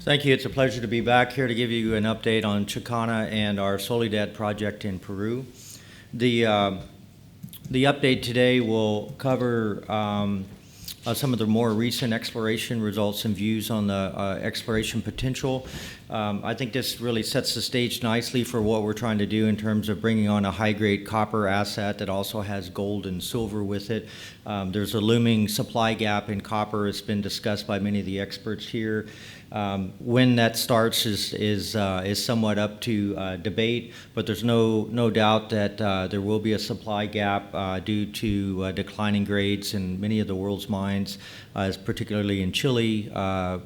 Thank you. It's a pleasure to be back here to give you an update on Chakana and our Soledad project in Peru. The update today will cover some of the more recent exploration results and views on the exploration potential. I think this really sets the stage nicely for what we're trying to do in terms of bringing on a high-grade copper asset that also has gold and silver with it. There's a looming supply gap in copper. It's been discussed by many of the experts here. When that starts is somewhat up to debate, but there's no doubt that there will be a supply gap due to declining grades in many of the world's mines, particularly in Chile,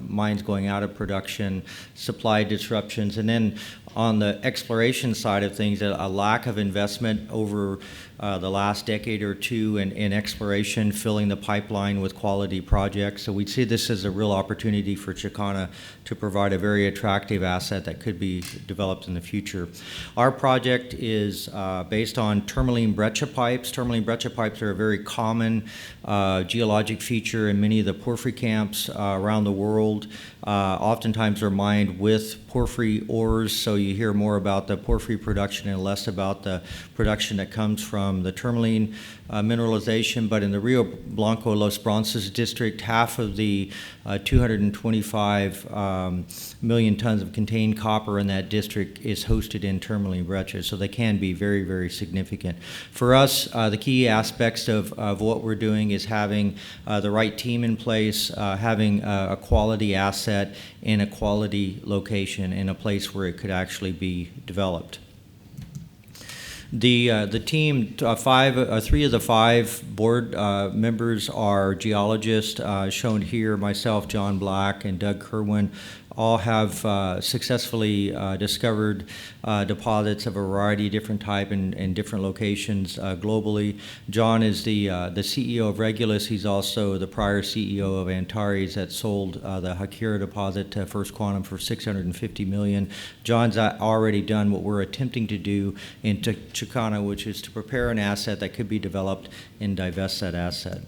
mines going out of production, supply disruptions, and then on the exploration side of things, a lack of investment over the last decade or two in exploration, filling the pipeline with quality projects. So we see this as a real opportunity for Chakana to provide a very attractive asset that could be developed in the future. Our project is based on tourmaline breccia pipes. Tourmaline breccia pipes are a very common geologic feature in many of the porphyry camps around the world. Oftentimes they're mined with porphyry ores, so you hear more about the porphyry production and less about the production that comes from the tourmaline mineralization. But in the Rio Blanco Los Bronces district, half of the 225 million tons of contained copper in that district is hosted in tourmaline breccia, so they can be very, very significant. For us, the key aspects of what we're doing is having the right team in place, having a quality asset in a quality location in a place where it could actually be developed. The team, three of the five board members are geologists, shown here, myself, John Black, and Doug Kerwin, all have successfully discovered deposits of a variety of different type in different locations globally. John is the CEO of Regulus. He's also the prior CEO of Antares that sold the Hakira deposit to First Quantum for $650 million. John's already done what we're attempting to do in Chakana, which is to prepare an asset that could be developed and divest that asset.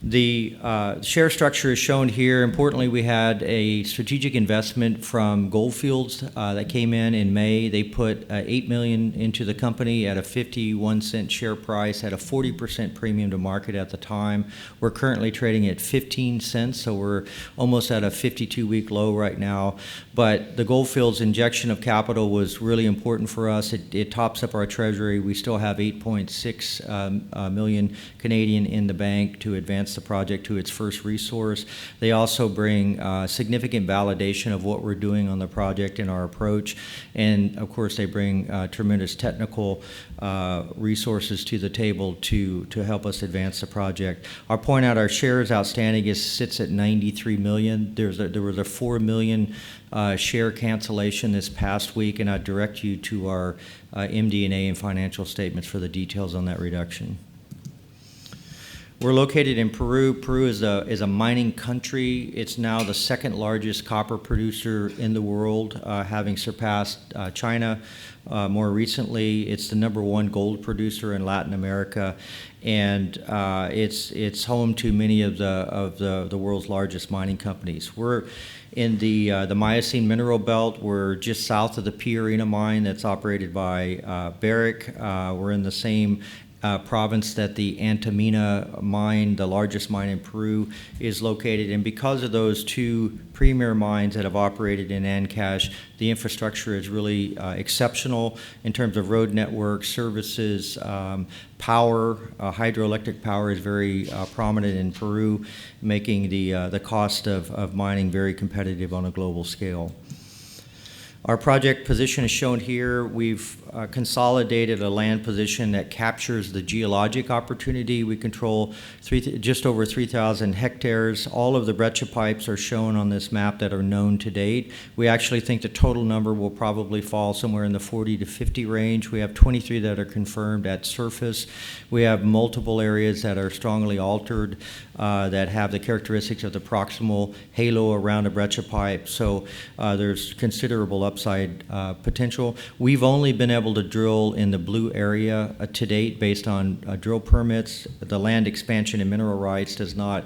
The share structure is shown here. Importantly, we had a strategic investment from Gold Fields that came in May. They put $8 million into the company at a 51-cent share price at a 40% premium to market at the time. We're currently trading at 15 cents, so we're almost at a 52-week low right now. But the Gold Fields injection of capital was really important for us. It tops up our treasury. We still have 8.6 million Canadian in the bank to advance the project to its first resource. They also bring significant validation of what we're doing on the project and our approach. And of course, they bring tremendous technical resources to the table to help us advance the project. I'll point out our shares outstanding sits at 93 million. There was a 4 million share cancellation this past week, and I'd direct you to our MD&A and financial statements for the details on that reduction. We're located in Peru. Peru is a mining country. It's now the second largest copper producer in the world, having surpassed China. More recently, it's the #1 gold producer in Latin America, and it's home to many of the world's largest mining companies. We're in the Miocene mineral belt. We're just south of the P Arena mine that's operated by Barrick. We're in the same province that the Antamina mine, the largest mine in Peru, is located. And because of those two premier mines that have operated in Ancash, the infrastructure is really exceptional in terms of road network, services, power. Hydroelectric power is very prominent in Peru, making the cost of mining very competitive on a global scale. Our project position is shown here. We've consolidated a land position that captures the geologic opportunity. We control just over 3,000 hectares. All of the breccia pipes are shown on this map that are known to date. We actually think the total number will probably fall somewhere in the 40 to 50 range. We have 23 that are confirmed at surface. We have multiple areas that are strongly altered that have the characteristics of the proximal halo around a breccia pipe. So there's considerable upside potential. We've only been able able to drill in the blue area to date based on drill permits. The land expansion and mineral rights does not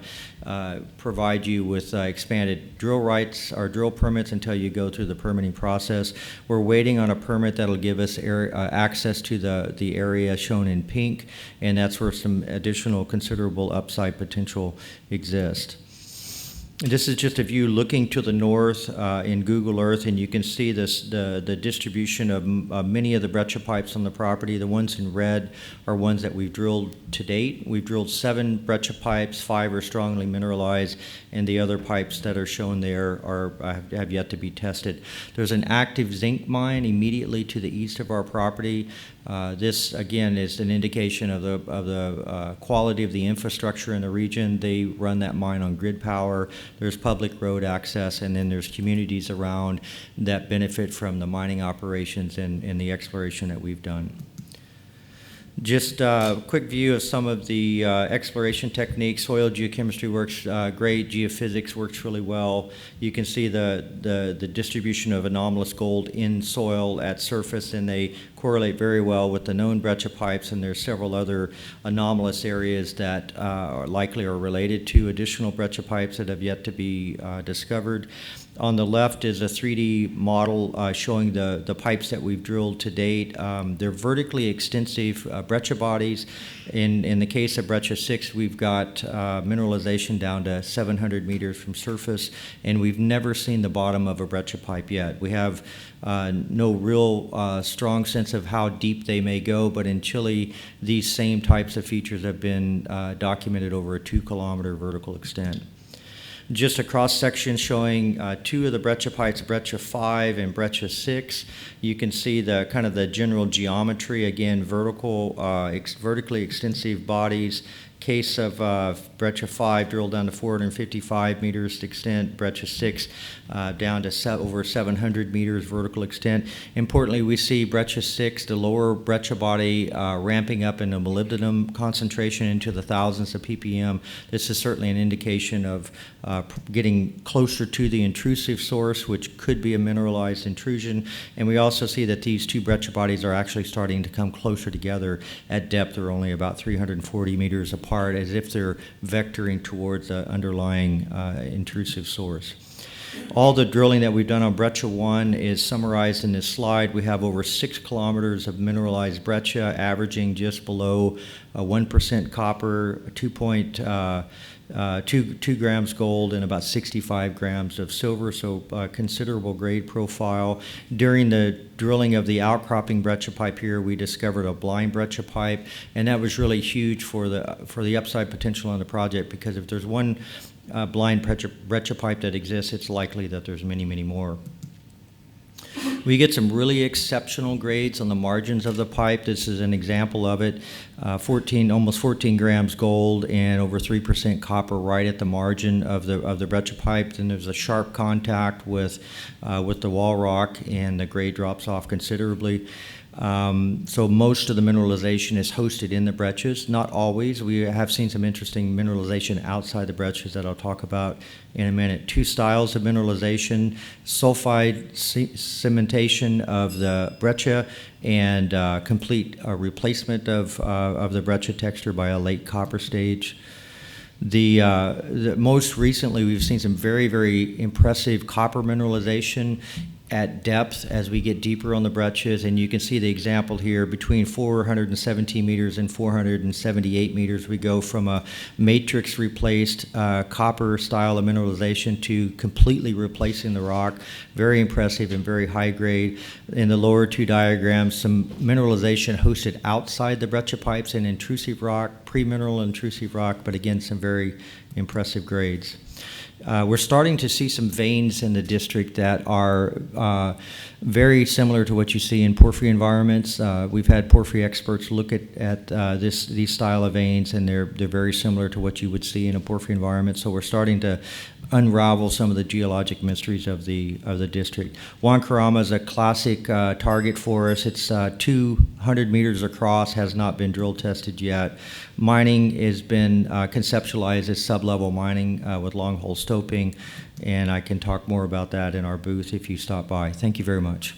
provide you with expanded drill rights or drill permits until you go through the permitting process. We're waiting on a permit that'll give us access to the area shown in pink, and that's where some additional considerable upside potential exists. This is just a view looking to the north in Google Earth, and you can see the distribution of many of the breccia pipes on the property. The ones in red are ones that we've drilled to date. We've drilled 7 breccia pipes, 5 are strongly mineralized, and the other pipes that are shown there have yet to be tested. There's an active zinc mine immediately to the east of our property. This, again, is an indication of the quality of the infrastructure in the region. They run that mine on grid power. There's public road access, and then there's communities around that benefit from the mining operations and the exploration that we've done. Just a quick view of some of the exploration techniques. Soil geochemistry works great. Geophysics works really well. You can see the distribution of anomalous gold in soil at surface, and they correlate very well with the known breccia pipes, and there's several other anomalous areas that likely are related to additional breccia pipes that have yet to be discovered. On the left is a 3D model showing the pipes that we've drilled to date. They're vertically extensive breccia bodies. In the case of BRECCIA 6, we've got mineralization down to 700 meters from surface, and we've never seen the bottom of a breccia pipe yet. We have no real strong sense of how deep they may go, but in Chile, these same types of features have been documented over a 2-kilometer vertical extent. Just a cross-section showing 2 of the breccia pipes, BRECCIA 5 and BRECCIA 6. You can see the kind of the general geometry, again, vertically extensive bodies. Case of BRECCIA 5 drilled down to 455 meters extent, BRECCIA 6 down to over 700 meters vertical extent. Importantly, we see BRECCIA 6, the lower breccia body, ramping up in a molybdenum concentration into the thousands of ppm. This is certainly an indication of getting closer to the intrusive source, which could be a mineralized intrusion. And we also see that these 2 breccia bodies are actually starting to come closer together at depth. They're only about 340 meters apart, as if they're vectoring towards the underlying intrusive source. All the drilling that we've done on BRECCIA 1 is summarized in this slide. We have over 6 kilometers of mineralized breccia, averaging just below 1% copper, 2 grams gold, and about 65 grams of silver, so considerable grade profile. During the drilling of the outcropping breccia pipe here, we discovered a blind breccia pipe, and that was really huge for the upside potential on the project, because if there's one blind breccia pipe that exists, it's likely that there's many, many more. We get some really exceptional grades on the margins of the pipe. This is an example of it. Almost 14 grams gold and over 3% copper right at the margin of the breccia pipe. Then there's a sharp contact with the wall rock, and the grade drops off considerably. So most of the mineralization is hosted in the breccias. Not always. We have seen some interesting mineralization outside the breccias that I'll talk about in a minute. 2 styles of mineralization: sulfide cementation of the breccia and complete replacement of the breccia texture by a late copper stage. Most recently, we've seen some very, very impressive copper mineralization at depth as we get deeper on the breccias, and you can see the example here. Between 417 meters and 478 meters, we go from a matrix replaced copper style of mineralization to completely replacing the rock. Very impressive and very high grade. In the lower 2 diagrams, some mineralization hosted outside the breccia pipes and intrusive rock, pre-mineral intrusive rock, but again, some very impressive grades. We're starting to see some veins in the district that are very similar to what you see in porphyry environments. We've had porphyry experts look at these style of veins, and they're very similar to what you would see in a porphyry environment. So we're starting to unravel some of the geologic mysteries of the district. HUANCARAMA is a classic target for us. It's 200 meters across, has not been drill tested yet. Mining has been conceptualized as sub-level mining with long hole stoping, and I can talk more about that in our booth if you stop by. Thank you very much.